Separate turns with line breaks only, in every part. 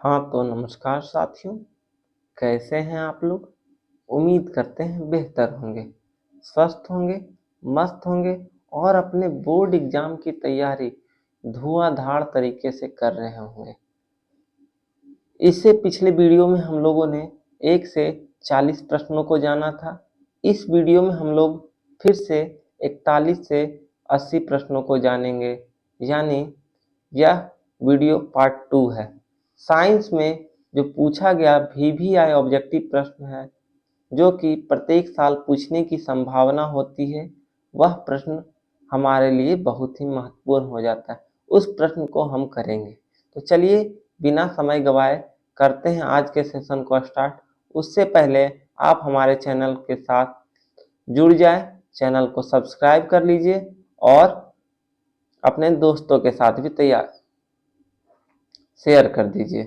हाँ तो नमस्कार साथियों, कैसे हैं आप लोग। उम्मीद करते हैं बेहतर होंगे, स्वस्थ होंगे, मस्त होंगे और अपने बोर्ड एग्जाम की तैयारी धुआंधार तरीके से कर रहे होंगे। इससे पिछले वीडियो में हम लोगों ने 1 से 40 प्रश्नों को जाना था। इस वीडियो में हम लोग फिर से 41 से 80 प्रश्नों को जानेंगे, यानी यह वीडियो पार्ट 2 है। साइंस में जो पूछा गया VVI ऑब्जेक्टिव प्रश्न है, जो कि प्रत्येक साल पूछने की संभावना होती है, वह प्रश्न हमारे लिए बहुत ही महत्वपूर्ण हो जाता है। उस प्रश्न को हम करेंगे। तो चलिए बिना समय गवाए करते हैं आज के सेशन को स्टार्ट। उससे पहले आप हमारे चैनल के साथ जुड़ जाए, चैनल को सब्सक्राइब कर लीजिए और अपने दोस्तों के साथ भी शेयर कर दीजिए।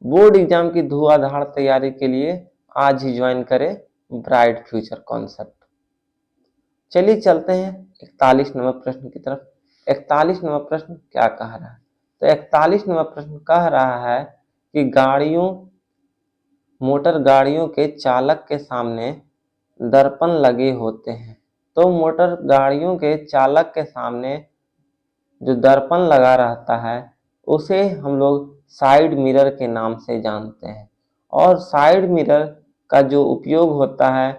बोर्ड एग्जाम की धुआंधार तैयारी के लिए आज ही ज्वाइन करें ब्राइट फ्यूचर कॉन्सेप्ट। चलिए चलते हैं 41 नंबर प्रश्न की तरफ। 41 नंबर प्रश्न क्या कह रहा है? तो 41 नंबर प्रश्न कह रहा है कि मोटर गाड़ियों के चालक के सामने दर्पण लगे होते हैं। तो मोटर गाड़ियों के चालक के सामने जो दर्पण लगा रहता है उसे हम लोग साइड मिरर के नाम से जानते हैं। और साइड मिरर का जो उपयोग होता है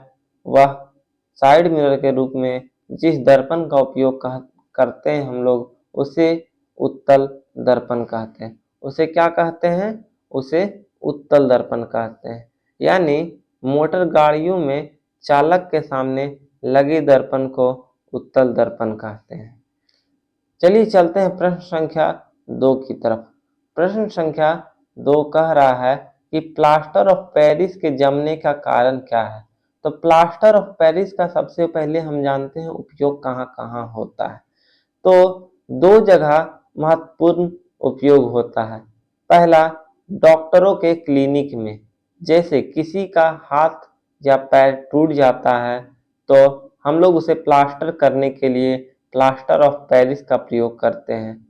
वह साइड मिरर के रूप में जिस दर्पण का उपयोग करते हैं हम लोग उसे उत्तल दर्पण कहते हैं। उसे क्या कहते हैं? उसे उत्तल दर्पण कहते हैं। यानी मोटर गाड़ियों में चालक के सामने लगे दर्पण को उत्तल दर्पण कहते हैं। चलिए चलते हैं प्रश्न संख्या 2 की तरफ। प्रश्न संख्या 2 कह रहा है कि प्लास्टर ऑफ पेरिस के जमने का कारण क्या है? तो प्लास्टर ऑफ पेरिस का सबसे पहले हम जानते हैं उपयोग कहाँ कहाँ होता है। तो 2 जगह महत्वपूर्ण उपयोग होता है। पहला, डॉक्टरों के क्लिनिक में, जैसे किसी का हाथ या पैर टूट जाता है तो हम लोग उसे प्लास्टर करने के लिए प्लास्टर ऑफ पेरिस का प्रयोग करते हैं।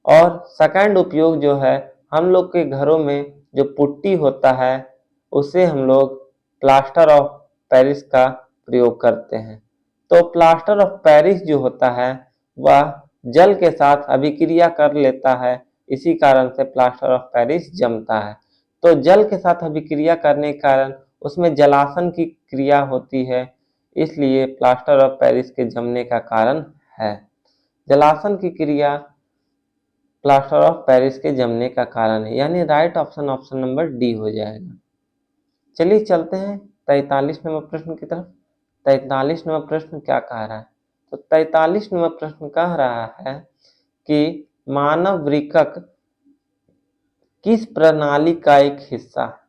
और सेकंड उपयोग जो है, हम लोग के घरों में जो पुट्टी होता है उसे हम लोग प्लास्टर ऑफ पेरिस का प्रयोग करते हैं। तो प्लास्टर ऑफ पेरिस जो होता है वह जल के साथ अभिक्रिया कर लेता है, इसी कारण से प्लास्टर ऑफ पेरिस जमता है। तो जल के साथ अभिक्रिया करने के कारण उसमें जलासन की क्रिया होती है, इसलिए प्लास्टर ऑफ पेरिस के जमने का कारण है। जलासन की क्रिया प्लास्टर ऑफ पेरिस के जमने का कारण है, यानी right option option number D हो जाएगा। चलिए चलते हैं 43 नंबर प्रश्न की तरफ। 43 नंबर प्रश्न क्या कह रहा है? तो 43 नंबर प्रश्न कह रहा है कि मानव वृक्क किस प्रणाली का एक हिस्सा है?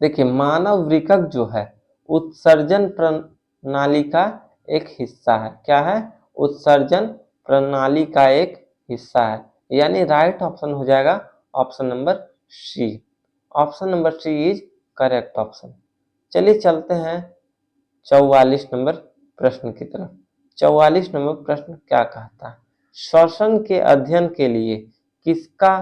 देखिए, मानव वृक्क जो है उत्सर्जन प्रणाली का एक हिस्सा है। क्या है? उत्सर्जन प्रणाली का एक हिस्सा है, यानी राइट ऑप्शन हो जाएगा option number C. Option number C is correct option. चलिए चलते हैं 44 नंबर प्रश्न की तरफ। 44 नंबर प्रश्न क्या कहता है? श्वसन के अध्ययन के लिए किसका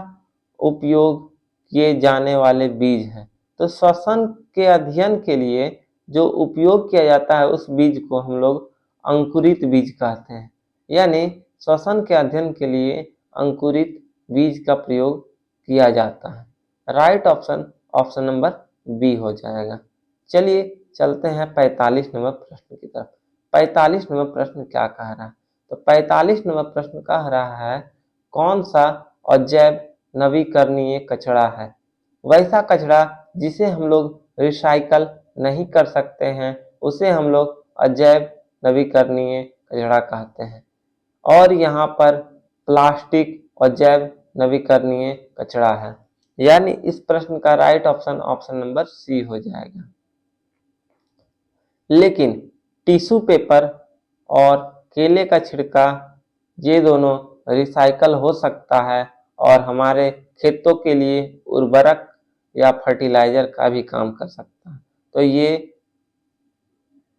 उपयोग किए जाने वाले बीज हैं? तो श्वसन के अध्ययन के लिए जो उपयोग किया जाता है उस बीज को हम लोग अंकुरित बीज कहते हैं। यानी श्वसन के अध्ययन के लिए अंकुरित बीज का प्रयोग किया जाता है। Right option option number B हो जाएगा। चलिए चलते हैं 45 नंबर प्रश्न की तरफ। 45 नंबर प्रश्न क्या कह रहा है? तो 45 नंबर प्रश्न कह रहा है कौन सा अजैव नवीकरणीय कचरा है? वैसा कचरा जिसे हम लोग रिसाइकल नहीं कर सकते हैं उसे हम लोग अजैव नवीकरणीय कचरा कहते हैं। और यहाँ पर प्लास्टिक अजैव नवीकरणीय कचरा है, यानी इस प्रश्न का right option option number C हो जाएगा। लेकिन टिश्यू पेपर और केले का छिलका ये दोनों रिसाइकल हो सकता है और हमारे खेतों के लिए उर्वरक या फर्टिलाइजर का भी काम कर सकता है। तो ये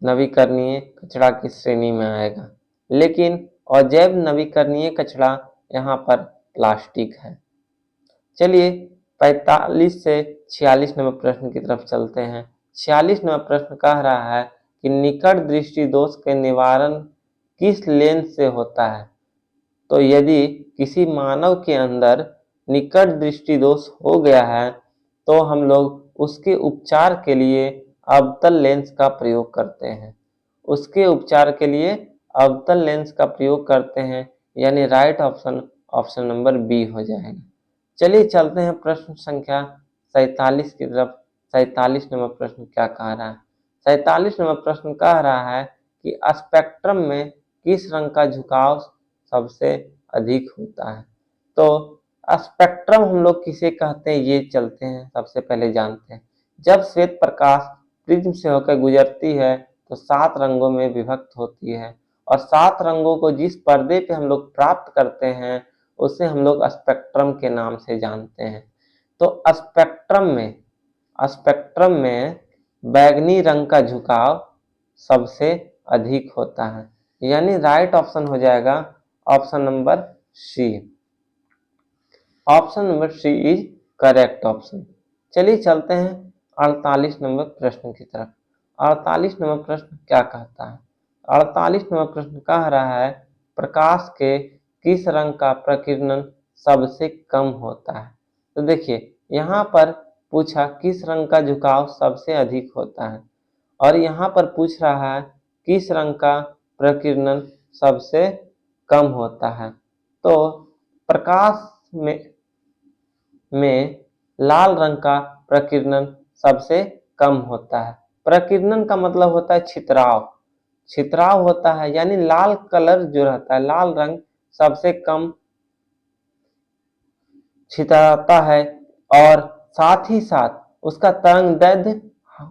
नवीकरणीय कचरा की श्रेणी में आएगा। लेकिन अजैव नवीकरणीय कचरा यहाँ पर प्लास्टिक है। चलिए 45 से 46 नंबर प्रश्न की तरफ चलते हैं। 46 नंबर प्रश्न कह रहा है कि निकट दृष्टि दोष के निवारण किस लेंस से होता है। तो यदि किसी मानव के अंदर निकट दृष्टि दोष हो गया है तो हम लोग उसके उपचार के लिए अवतल लेंस का प्रयोग करते हैं। उसके उपचार के लिए अवतल लेंस का प्रयोग करते हैं, यानी right option option number B हो जाएगा। चलिए चलते हैं प्रश्न संख्या 47 की तरफ। 47 नंबर प्रश्न क्या कह रहा है। 47 नंबर प्रश्न कह रहा है कि स्पेक्ट्रम में किस रंग का झुकाव सबसे अधिक होता है। तो स्पेक्ट्रम हम लोग किसे कहते हैं ये चलते हैं, सबसे पहले जानते हैं। जब श्वेत प्रकाश प्रिज्म से होकर गुजरती है तो 7 रंगों में विभक्त होती है, और 7 रंगों को जिस पर्दे पे हम लोग प्राप्त करते हैं उसे हम लोग स्पेक्ट्रम के नाम से जानते हैं। तो स्पेक्ट्रम में बैंगनी रंग का झुकाव सबसे अधिक होता है, यानी राइट ऑप्शन हो जाएगा option number C. Option number C is correct option. चलिए चलते हैं 48 नंबर प्रश्न की तरफ। 48 नंबर प्रश्न क्या कहता है। 48 नंबर प्रश्न कह रहा है प्रकाश के किस रंग का प्रकीर्णन सबसे कम होता है। तो देखिए यहाँ पर पूछा किस रंग का झुकाव सबसे अधिक होता है, और यहाँ पर पूछ रहा है किस रंग का प्रकीर्णन सबसे कम होता है। तो प्रकाश में लाल रंग का प्रकीर्णन सबसे कम होता है। प्रकीर्णन का मतलब होता है छितराव, छितराव होता है, यानी लाल कलर जो रहता है, लाल रंग सबसे कम छितराता है, और साथ ही साथ उसका तरंगदैर्ध्य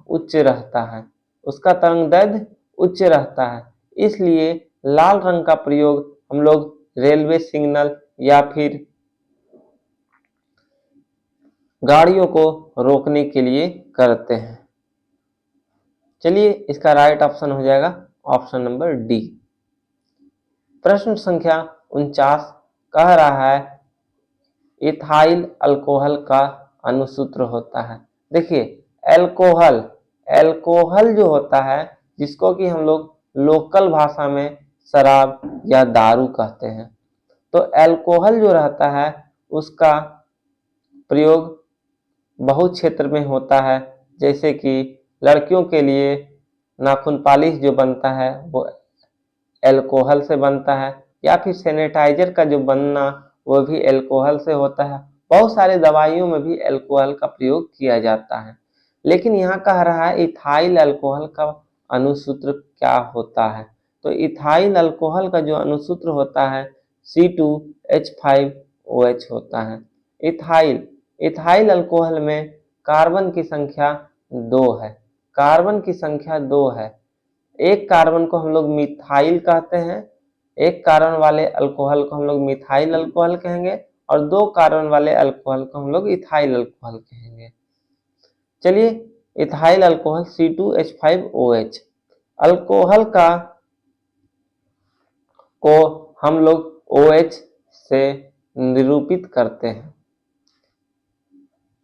उच्च रहता है, उसका तरंगदैर्ध्य उच्च रहता है। इसलिए लाल रंग का प्रयोग हम लोग रेलवे सिग्नल या फिर गाड़ियों को रोकने के लिए करते हैं। चलिए इसका राइट ऑप्शन हो जाएगा ऑप्शन नंबर डी। प्रश्न संख्या 49 कह रहा है इथाइल अल्कोहल का अनुसूत्र होता है। देखिए एल्कोहल, एल्कोहल जो होता है जिसको कि हम लोग लोकल भाषा में शराब या दारू कहते हैं, तो एल्कोहल जो रहता है उसका प्रयोग बहुत क्षेत्र में होता है। जैसे कि लड़कियों के लिए नाखून पालिश जो बनता है वो एल्कोहल से बनता है, या फिर सैनिटाइजर का जो बनना वो भी एल्कोहल से होता है। बहुत सारे दवाइयों में भी एल्कोहल का प्रयोग किया जाता है। लेकिन यहाँ कह रहा है इथाइल अल्कोहल का अनुसूत्र क्या होता है। तो इथाइल अल्कोहल का जो अनुसूत्र होता है C2H5OH होता है। इथाइल अल्कोहल में कार्बन की संख्या 2 है, कार्बन की संख्या 2 है। एक कार्बन को हम लोग मिथाइल कहते हैं, एक कार्बन वाले अल्कोहल को हम लोग मिथाइल अल्कोहल कहेंगे, और 2 कार्बन वाले अल्कोहल को हम लोग इथाइल अल्कोहल कहेंगे। चलिए इथाइल अल्कोहल C2H5OH अल्कोहल का को हम लोग OH से निरूपित करते हैं।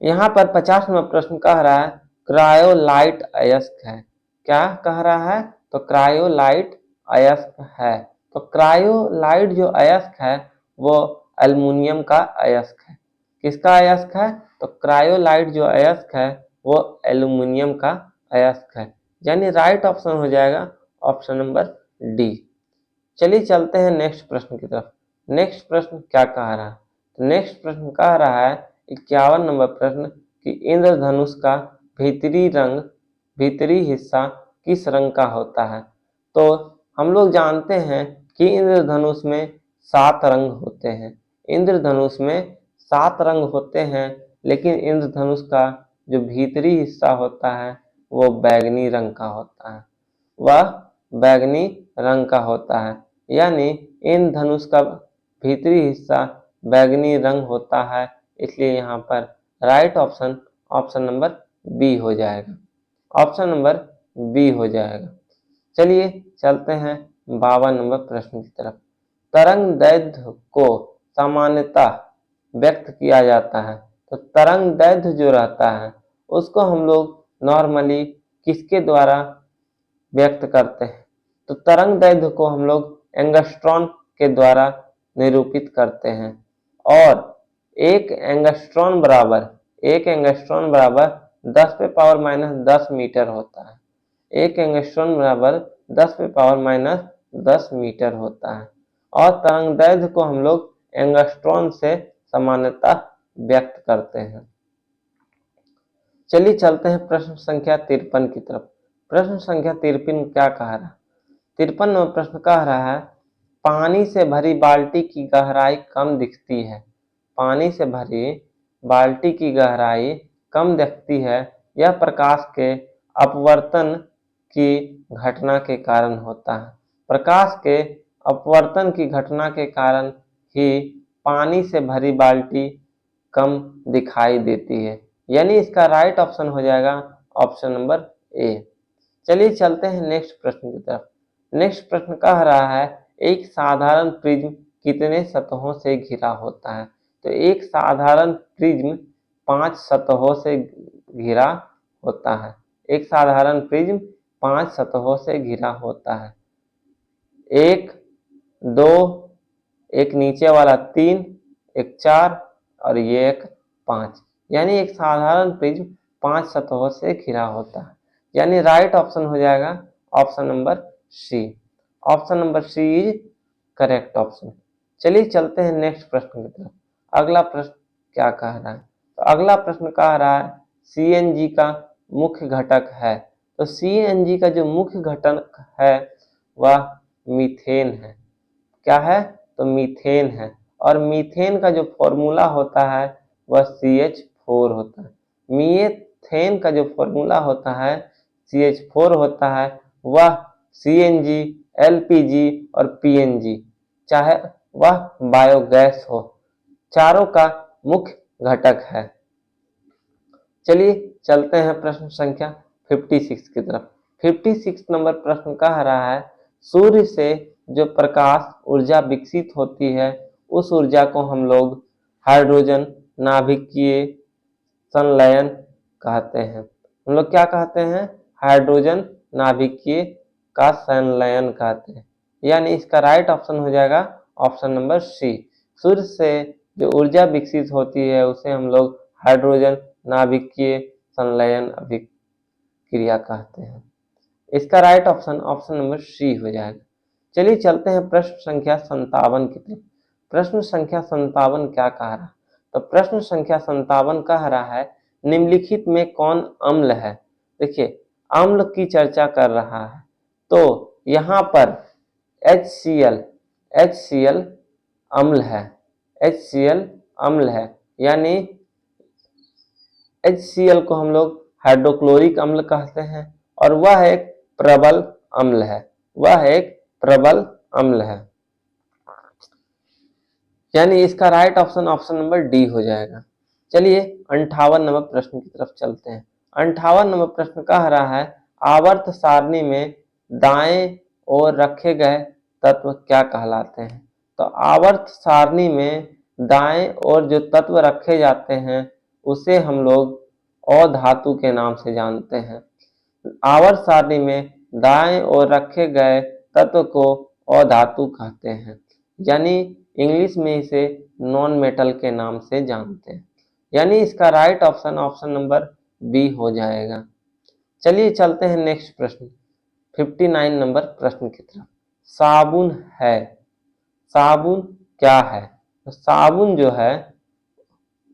यहाँ पर 50 नंबर प्रश्न कह रहा है क्रायोलाइट अयस्क है। क्या कह रहा है, तो क्रायोलाइट अयस्क है। तो क्रायोलाइट जो अयस्क है वो एल्युमिनियम का अयस्क है। किसका अयस्क है, तो क्रायोलाइट जो अयस्क है वो एल्युमिनियम का अयस्क है, यानी राइट ऑप्शन हो जाएगा ऑप्शन नंबर डी। चलिए चलते हैं नेक्स्ट प्रश्न की तरफ। नेक्स्ट प्रश्न क्या कह रहा है, तो नेक्स्ट प्रश्न कह रहा है 51 नंबर प्रश्न कि इंद्रधनुष का भीतरी हिस्सा किस रंग का होता है। तो हम लोग जानते हैं कि इंद्रधनुष में 7 रंग होते हैं, इंद्रधनुष में 7 रंग होते हैं, लेकिन इंद्रधनुष का जो भीतरी हिस्सा होता है वो बैंगनी रंग का होता है, वह बैंगनी रंग का होता है, यानी इंद्रधनुष का भीतरी हिस्सा बैंगनी रंग होता है। इसलिए यहाँ पर right option option number B हो जाएगा, ऑप्शन नंबर बी हो जाएगा। चलिए चलते हैं 52 नंबर प्रश्न की तरफ। तरंग दैर्ध्य को सामान्यतः व्यक्त किया जाता है। तो तरंग दैर्ध्य जो रहता है उसको हम लोग नॉर्मली किसके द्वारा व्यक्त करते हैं? तो तरंग दैर्ध्य को हम लोग एंगस्ट्रॉन के द्वारा निरूपित करते हैं। और एक एंगस्ट्रॉन बराबर 10⁻⁻10 मीटर होता है। एक एंगस्ट्रॉन बराबर 10⁻⁻10 मीटर होता है। और तरंग दैर्ध्य को हम लोग एंगस्ट्रॉन से सामान्यतः व्यक्त करते हैं। चलिए चलते हैं प्रश्न संख्या 53 की तरफ। प्रश्न संख्या 53 क्या कह रहा है? 53वां प्रश्न कह रहा है, पानी से भरी बाल्टी की गहराई कम दिखती है। पानी से भरी बाल्टी की गहराई कम दिखती है। यह प्रकाश के अपवर्तन की घटना के कारण होता है। प्रकाश के अपवर्तन की घटना के कारण ही पानी से भरी बाल्टी कम दिखाई देती है। यानी इसका राइट ऑप्शन हो जाएगा ऑप्शन नंबर ए। चलिए चलते हैं नेक्स्ट प्रश्न की तरफ। नेक्स्ट प्रश्न कह रहा है, एक साधारण प्रिज्म कितने सतहों से घिरा होता है? तो एक साधारण प्रिज्म 5 सतहों से घिरा होता है। एक साधारण प्रिज्म 5 सतहों से घिरा होता है। 1, 2, एक नीचे वाला 3, एक 4 और ये एक 5। यानी एक साधारण प्रिज्म 5 सतहों से घिरा होता है। यानी राइट ऑप्शन हो जाएगा option number C. Option number C is correct option. चलिए चलते हैं नेक्स्ट प्रश्न की तरफ। अगला प्रश्न क्या कह रहा है? तो अगला प्रश्न कह रहा है, सीएनजी का मुख्य घटक है। तो सीएनजी का जो मुख्य घटक है वह मीथेन है। क्या है? तो मीथेन है। और मीथेन का जो फॉर्मूला होता है वह CH4 होता है। मीथेन का जो फॉर्मूला होता है CH4 होता है। वह CNG, LPG और PNG, चाहे वह बायोगैस हो, चारों का मुख्य घटक है। चलिए चलते हैं प्रश्न संख्या 56 की तरफ। 56 नंबर प्रश्न कह रहा है, सूर्य से जो प्रकाश ऊर्जा विकसित होती है उस ऊर्जा को हम लोग हाइड्रोजन नाभिकीय संलयन कहते हैं। हम लोग क्या कहते हैं? हाइड्रोजन नाभिकीय का संलयन कहते हैं। यानी इसका राइट ऑप्शन हो जाएगा ऑप्शन नंबर सी। सूर्य से जो ऊर्जा विकसित होती है उसे हम लोग हाइड्रोजन नाभिकीय संलयन अभिक्रिया कहते हैं। इसका right option option number C हो जाएगा। चलिए चलते हैं प्रश्न संख्या 57 की तरफ। प्रश्न संख्या 57 क्या कह रहा है? तो प्रश्न संख्या 57 कह रहा है, निम्नलिखित में कौन अम्ल है? देखिए अम्ल की चर्चा कर रहा है। तो यहाँ पर HCl अम्ल है। HCl अम्ल है। यानी HCl को हम लोग हाइड्रोक्लोरिक अम्ल कहते हैं और वह एक प्रबल अम्ल है। वह एक प्रबल अम्ल है। यानी इसका right option option number D हो जाएगा। चलिए 58 नंबर प्रश्न की तरफ चलते हैं। 58 नंबर प्रश्न कह रहा है, आवर्त सारणी में दाएं ओर रखे गए तत्व क्या कहलाते हैं? तो आवर्त सारणी में दाएं ओर जो तत्व रखे जाते हैं उसे हम लोग अधातु के नाम से जानते हैं। आवर्त सारणी में दाएं ओर रखे गए तत्व को अधातु कहते हैं। यानी इंग्लिश में इसे नॉन मेटल के नाम से जानते हैं। यानी इसका right option option number B हो जाएगा। चलिए चलते हैं नेक्स्ट प्रश्न 59 नंबर प्रश्न की तरफ। साबुन है। साबुन क्या है? तो साबुन जो है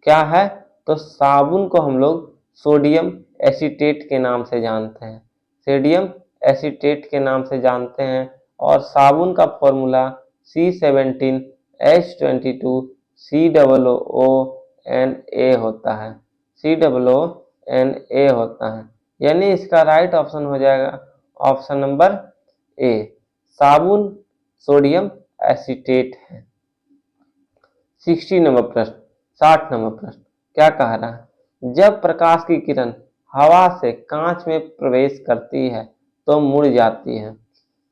क्या है? तो साबुन को हम लोग सोडियम एसीटेट के नाम से जानते हैं। सोडियम एसीटेट के नाम से जानते हैं। और साबुन का फॉर्मूला C17H22COONA होता है। COONA होता है। यानी इसका राइट ऑप्शन हो जाएगा ऑप्शन नंबर ए। साबुन सोडियम एसीटेट है। 60 नंबर प्रश्न 60 नंबर प्रश्न क्या कह रहा है? जब प्रकाश की किरण हवा से कांच में प्रवेश करती है तो मुड़ जाती है।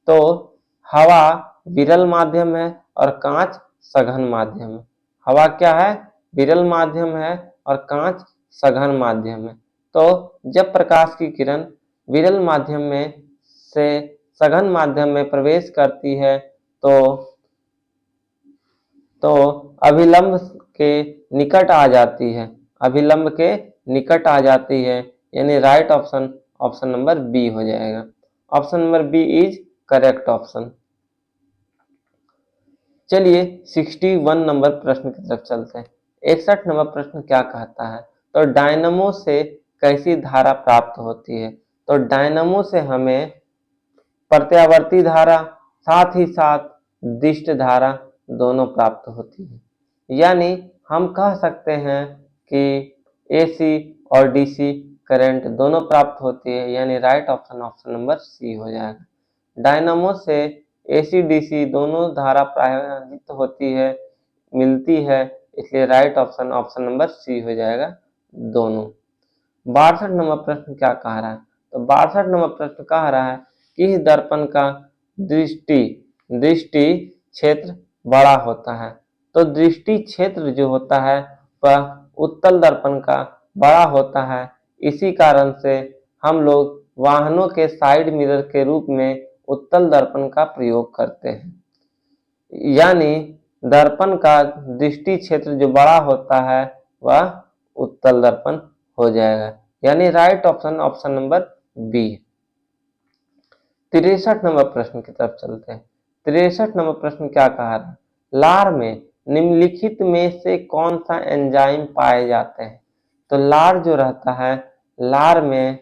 तो हवा विरल माध्यम है और कांच सघन माध्यम है। हवा क्या है? विरल माध्यम है और कांच सघन माध्यम में। तो जब प्रकाश की किरण विरल माध्यम में से सघन माध्यम में प्रवेश करती है तो अभिलंब के निकट आ जाती है, अभिलंब के निकट आ जाती है, यानी right option option number B हो जाएगा। Option number B is correct option. चलिए 61 नंबर प्रश्न की तरफ चलते हैं। 61 नंबर प्रश्न क्या कहता है, तो डायनमो से कैसी धारा प्राप्त होती है। तो डायनमो से हमें प्रत्यावर्ती धारा साथ ही साथ दिष्ट धारा दोनों प्राप्त होती है। यानी हम कह सकते हैं कि एसी और डीसी करंट दोनों प्राप्त होती है, यानी right option option number C हो जाएगा। डायनामो से एसी डीसी दोनों धारा प्रवाहित होती है, मिलती है, इसलिए right option option number C हो जाएगा दोनों। 62 नंबर प्रश्न क्या कह रहा है, तो 62 नंबर प्रश्न कह रहा है कि इस दर्पण का दृष्टि क्षेत्र बड़ा होता है। तो दृष्टि क्षेत्र जो होता है वह उत्तल दर्पण का बड़ा होता है। इसी कारण से हम लोग वाहनों के साइड मिरर के रूप में उत्तल दर्पण का प्रयोग करते हैं। यानी दर्पण का दृष्टि क्षेत्र जो बड़ा होता है वह उत्तल दर्पण हो जाएगा, यानी right option option number B. 63 number प्रश्न की तरफ चलते हैं। 63 नंबर प्रश्न क्या कह रहा है, लार में निम्नलिखित में से कौन सा एंजाइम पाए जाते हैं। तो लार जो रहता है, लार में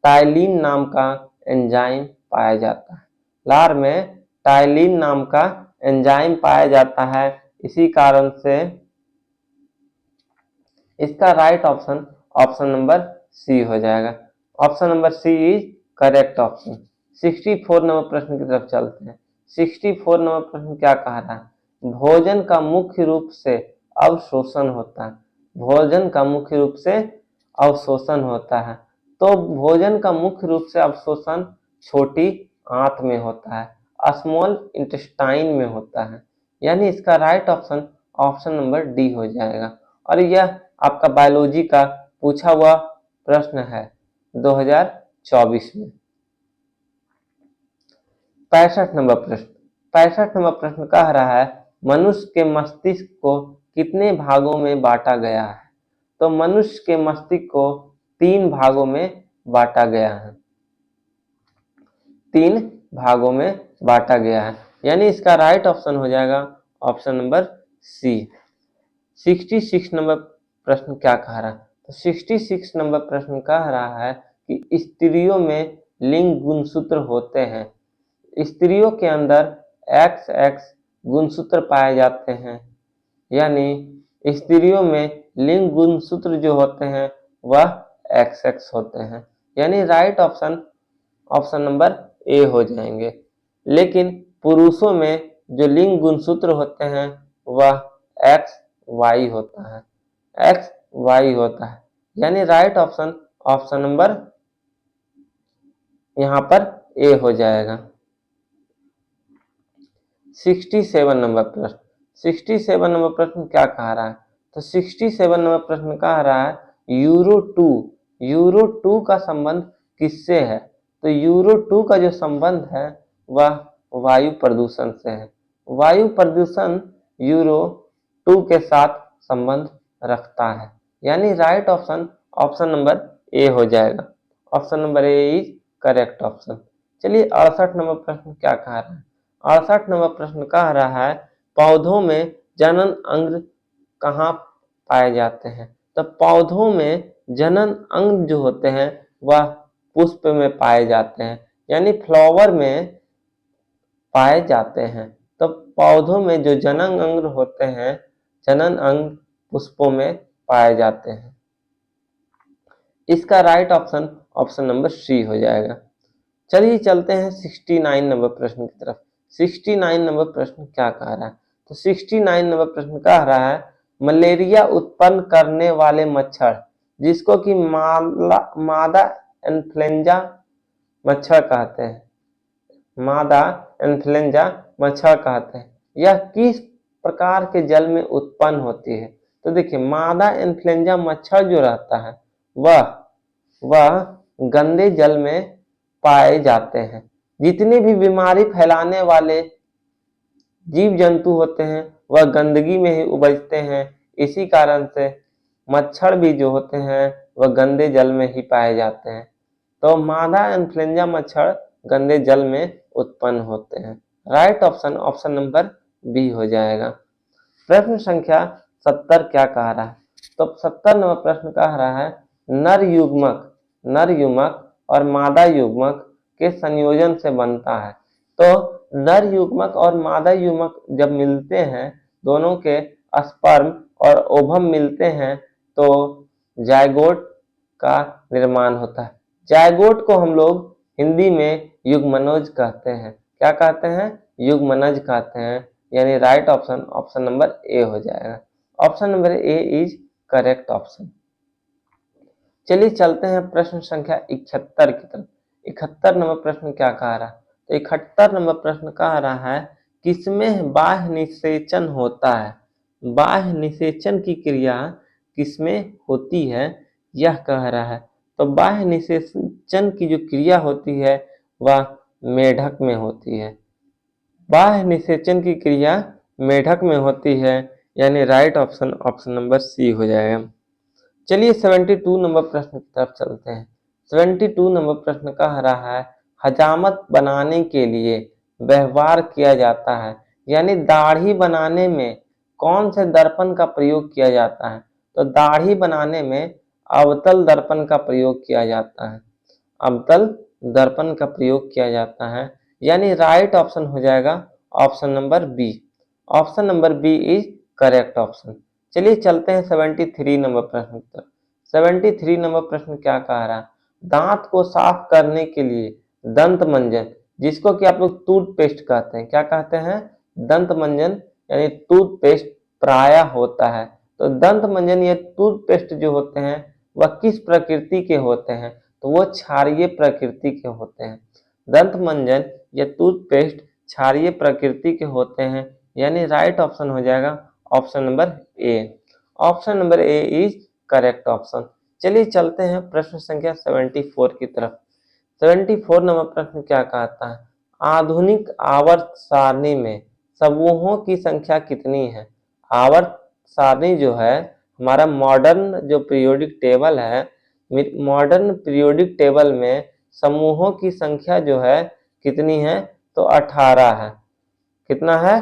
टाइलिन नाम का एंजाइम पाया जाता है। लार में टाइलिन नाम का एंजाइम पाया जाता है, इसी कारण से इसका right option option number C हो जाएगा। Option number C is correct option. 64 number प्रश्न की तरफ चलते हैं। 64 नंबर प्रश्न क्या कह रहा है, भोजन का मुख्य रूप से अवशोषण होता है। भोजन का मुख्य रूप से अवशोषण होता है। तो भोजन का मुख्य रूप से अवशोषण छोटी आंत में होता है, स्मॉल इंटेस्टाइन में होता है, यानी इसका right option option number D हो जाएगा। और यह आपका बायोलॉजी का पूछा हुआ प्रश्न है 2024 में। 65 नंबर प्रश्न 65 नंबर प्रश्न कह रहा है, मनुष्य के मस्तिष्क को कितने भागों में बांटा गया है। तो मनुष्य के मस्तिष्क को 3 भागों में बांटा गया है, 3 भागों में बांटा गया है, यानी इसका राइट ऑप्शन हो जाएगा ऑप्शन नंबर सी। 66 नंबर प्रश्न क्या कह रहा है, तो 66 नंबर प्रश्न कह रहा है कि स्त्रियों में लिंग गुणसूत्र होते हैं। स्त्रियों के अंदर XX गुणसूत्र पाए जाते हैं, यानी स्त्रियों में लिंग गुणसूत्र जो होते हैं वह XX होते हैं, यानी right option option number A हो जाएंगे। लेकिन पुरुषों में जो लिंग गुणसूत्र होते हैं वह XY होता है, XY होता है, यानी राइट ऑप्शन ऑप्शन नंबर यहां पर ए हो जाएगा। 67 नंबर प्रश्न 67 नंबर प्रश्न क्या कह रहा है, तो 67 नंबर प्रश्न कह रहा है यूरो 2 का संबंध किससे है। तो यूरो 2 का जो संबंध है वह वायु प्रदूषण से है। वायु प्रदूषण यूरो 2 के साथ संबंध रखता है, यानी right option option number A हो जाएगा। Option number A is correct option. चलिए 68 नंबर प्रश्न क्या कह रहा है, 68 नंबर प्रश्न कह रहा है, पौधों में जनन अंग कहाँ पाए जाते हैं। तो पौधों में जनन अंग जो होते हैं वह पुष्प में पाए जाते हैं, यानी फ्लावर में पाए जाते हैं। तो पौधों में जो जनन अंग होते हैं, जनन अंग पुष्पों में पाए जाते हैं। इसका right option option number C हो जाएगा। चलिए चलते हैं 69 नंबर प्रश्न की तरफ। 69 नंबर प्रश्न क्या कह रहा है, तो 69 नंबर प्रश्न कह रहा है, मलेरिया उत्पन्न करने वाले मच्छर जिसको कि मादा इन्फ्लुएंजा मच्छर कहते हैं, मादा इन्फ्लुएंजा मच्छर कहते हैं, यह किस प्रकार के जल में उत्पन्न होती है। तो देखिए मादा इन्फ्लुएंजा मच्छर जो रहता है वह गंदे जल में पाए जाते हैं। जितने भी बीमारी फैलाने वाले जीव जंतु होते हैं वह गंदगी में ही उपजते हैं। इसी कारण से मच्छर भी जो होते हैं वह गंदे जल में ही पाए जाते हैं। तो मादा इन्फ्लुएंजा मच्छर गंदे जल में उत्पन्न होते हैं। राइट ऑप्शन नंबर बी हो जाएगा। प्रश्न संख्या 70 क्या कह रहा है? तो 70 नंबर प्रश्न कह रहा है नर युग्मक और मादा युग्मक के संयोजन से बनता है। तो नर युग्मक और मादा युग्मक जब मिलते हैं, दोनों के स्पर्म और ओवम मिलते हैं तो जायगोट का निर्माण होता है। जायगोट को हम लोग हिंदी में युग्मनज कहते हैं। क्या कहते हैं? युग्मनज कहते हैं। यानी राइट ऑप्शन नंबर ए हो जाएगा। Option number A is correct option. चलिए चलते हैं प्रश्न संख्या 71 की तरफ। 71 नंबर प्रश्न क्या कह रहा है? तो 71 नंबर प्रश्न कह रहा है किसमें बाह्य निषेचन होता है? बाह्य निषेचन की क्रिया किसमें होती है यह कह रहा है। तो बाह्य निषेचन की जो क्रिया होती है वह मेढक में होती है। बाह्य निषेचन की क्रिया मेढक में होती है। यानी राइट ऑप्शन नंबर सी हो जाएगा। चलिए 72 नंबर प्रश्न की तरफ चलते हैं। 72 नंबर प्रश्न कह रहा है हजामत बनाने के लिए व्यवहार किया जाता है। यानी दाढ़ी बनाने में कौन से दर्पण का प्रयोग किया जाता है? तो दाढ़ी बनाने में अवतल दर्पण का प्रयोग किया जाता है। अवतल दर्पण का प्रयोग किया जाता है। यानी राइट ऑप्शन हो जाएगा option number B. Option number B is correct option. चलिए चलते हैं 73 नंबर प्रश्न की तरफ। 73 नंबर प्रश्न क्या कह रहा है? दांत को साफ करने के लिए दंत मंजन, जिसको कि आप लोग टूथपेस्ट कहते हैं, क्या कहते हैं? दंत मंजन यानी टूथपेस्ट प्राय होता है। तो दंत मंजन या टूथपेस्ट जो होते हैं वह किस प्रकृति के होते हैं? तो वो क्षारीय प्रकृति के होते हैं। दंत मंजन या टूथपेस्ट क्षारीय प्रकृति के होते हैं। यानी राइट ऑप्शन हो जाएगा option number A. Option number A is correct option. चलिए चलते हैं प्रश्न संख्या 74 की तरफ। 74 नंबर प्रश्न क्या कहता है? आधुनिक आवर्त सारणी में समूहों की संख्या कितनी है? आवर्त सारणी जो है हमारा मॉडर्न जो पीरियोडिक टेबल है, मॉडर्न पीरियोडिक टेबल में समूहों की संख्या जो है कितनी है? तो 18 है। कितना है?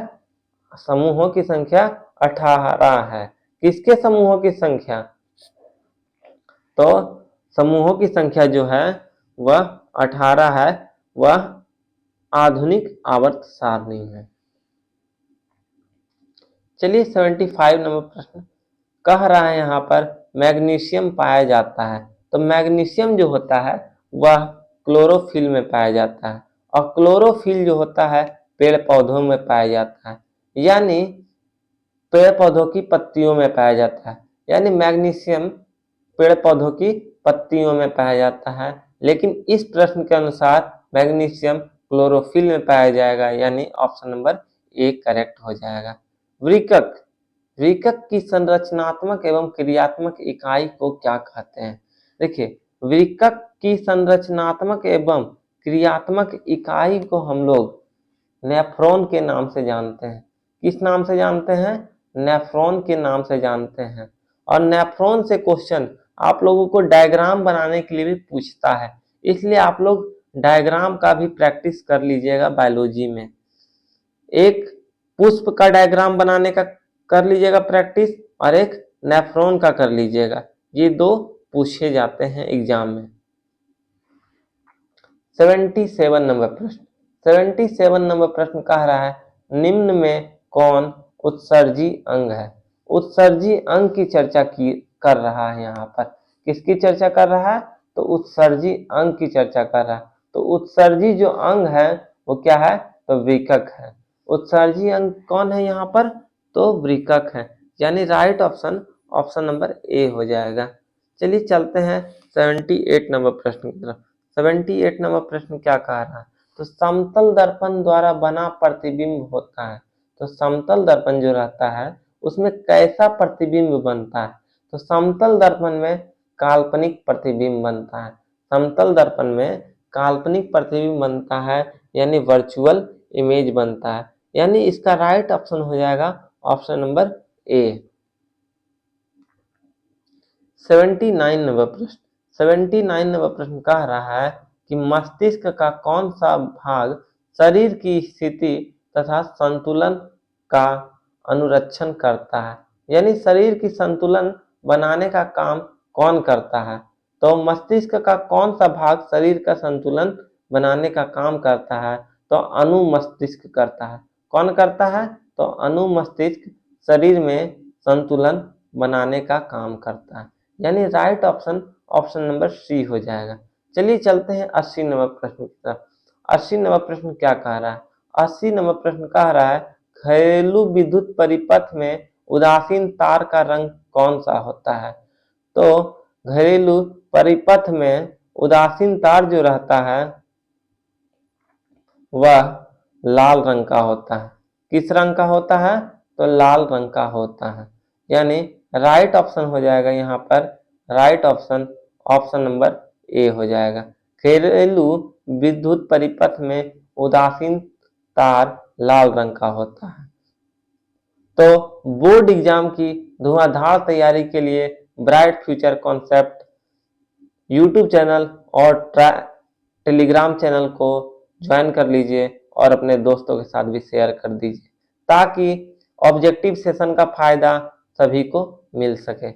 समूहों की संख्या 18 है। किसके समूहों की संख्या? तो समूहों की संख्या जो है वह 18 है। वह आधुनिक आवर्त सारणी है। चलिए 75 नंबर प्रश्न कह रहा है यहाँ पर मैग्नीशियम पाया जाता है। तो मैग्नीशियम जो होता है वह क्लोरोफिल में पाया जाता है और क्लोरोफिल जो होता है पेड़ पौधों में पाया जाता है। यानी पेड़ पौधों की पत्तियों में पाया जाता है। यानी मैग्नीशियम पेड़ पौधों की पत्तियों में पाया जाता है। लेकिन इस प्रश्न के अनुसार मैग्नीशियम क्लोरोफिल में पाया जाएगा। यानी ऑप्शन नंबर ए करेक्ट हो जाएगा। वृक्क वृक्क की संरचनात्मक एवं क्रियात्मक इकाई को क्या कहते हैं? देखिए वृक्क की संरचनात्मक एवं क्रियात्मक इकाई को हम लोग नेफ्रॉन के नाम से जानते हैं। किस नाम से जानते हैं? नेफ्रॉन के नाम से जानते हैं। और नेफ्रॉन से क्वेश्चन आप लोगों को डायग्राम बनाने के लिए भी पूछता है, इसलिए आप लोग डायग्राम का भी प्रैक्टिस कर लीजिएगा बायोलॉजी में। एक पुष्प का डायग्राम बनाने का कर लीजिएगा प्रैक्टिस और एक नेफ्रॉन का कर लीजिएगा। ये दो पूछे जाते हैं एग्जाम में। 77 नंबर प्रश्न 77 नंबर प्रश्न कह रहा है निम्न में कौन उत्सर्जी अंग है? उत्सर्जी अंग की चर्चा कर रहा है। यहाँ पर किसकी चर्चा कर रहा है? तो उत्सर्जी अंग की चर्चा कर रहा है। तो उत्सर्जी जो अंग है वो क्या है? तो वृक्क है। उत्सर्जी अंग कौन है यहाँ पर? तो वृक्क है। यानी राइट ऑप्शन नंबर ए हो जाएगा। चलिए चलते हैं 78 नंबर प्रश्न की तरफ। 78 नंबर प्रश्न क्या कह रहा है? तो समतल दर्पण द्वारा बना प्रतिबिंब होता है। तो समतल दर्पण जो रहता है उसमें कैसा प्रतिबिंब बनता है? तो समतल दर्पण में काल्पनिक प्रतिबिंब बनता है। समतल दर्पण में काल्पनिक प्रतिबिंब बनता है, यानी वर्चुअल इमेज बनता है। यानी इसका राइट ऑप्शन हो जाएगा ऑप्शन नंबर ए। 79 नंबर प्रश्न। 79 नंबर प्रश्न कह रहा है कि मस्तिष्क का कौन सा भाग शरीर की स्थिति तथा संतुलन का अनुरक्षण करता है? यानी शरीर की संतुलन बनाने का काम कौन करता है? तो मस्तिष्क का कौन सा भाग शरीर का संतुलन बनाने का काम करता है? तो अनुमस्तिष्क करता है। कौन करता है? तो अनुमस्तिष्क शरीर में संतुलन बनाने का काम करता है। यानी right option option number C हो जाएगा। चलिए चलते हैं 80 नंबर प्रश्न की तरफ। 80 नंबर प्रश्न क्या कह रहा है? 80 नंबर प्रश्न कह रहा है घरेलू विद्युत परिपथ में उदासीन तार का रंग कौन सा होता है? तो घरेलू परिपथ में उदासीन तार जो रहता है वह लाल रंग का होता है। किस रंग का होता है? तो लाल रंग का होता है। यानी राइट ऑप्शन हो जाएगा यहाँ पर, right option option number A हो जाएगा। घरेलू विद्युत परिपथ में उदासीन तार लाल रंग का होता है। तो बोर्ड एग्जाम की धुआंधार तैयारी के लिए bright future concept YouTube channel और टेलीग्राम चैनल को ज्वाइन कर लीजिए और अपने दोस्तों के साथ भी शेयर कर दीजिए, ताकि ऑब्जेक्टिव सेशन का फायदा सभी को मिल सके।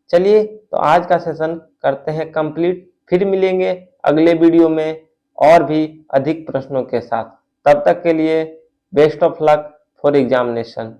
चलिए तो आज का सेशन करते हैं कंप्लीट, फिर मिलेंगे अगले वीडियो में और भी अधिक प्रश्नों के साथ। तब तक के लिए best of luck for examination.